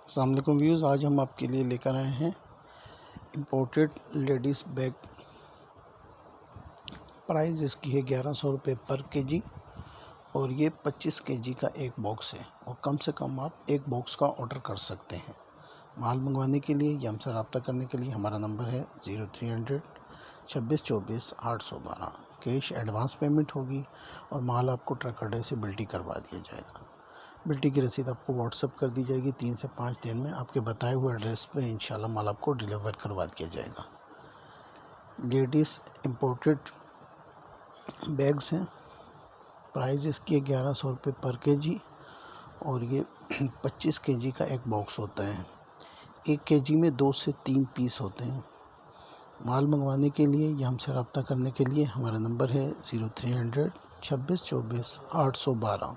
अस्सलाम वालेकुम व्यूज़, आज हम आपके लिए लेकर आए हैं इम्पोर्टेड लेडीज़ बैग। प्राइस इसकी है 1100 रुपये पर केजी और ये 25 केजी का एक बॉक्स है और कम से कम आप एक बॉक्स का ऑर्डर कर सकते हैं। माल मंगवाने के लिए या हमसे रब्ता करने के लिए हमारा नंबर है 0300 26 24 812। कैश एडवांस पेमेंट होगी और माल आपको ट्रक अड्डे से बिल्टी करवा दिया जाएगा। बिल्टी की रसीद आपको व्हाट्सएप कर दी जाएगी। 3 से 5 दिन में आपके बताए हुए एड्रेस पे इंशाल्लाह माल आपको डिलीवर करवा दिया जाएगा। लेडीज़ इम्पोर्टेड बैग्स हैं। प्राइस इसकी 1100 रुपये पर केजी और ये 25 केजी का एक बॉक्स होता है। 1 केजी में 2 से 3 पीस होते हैं। माल मंगवाने के लिए या हमसे रब्ता करने के लिए हमारा नंबर है 0300 26 24 812।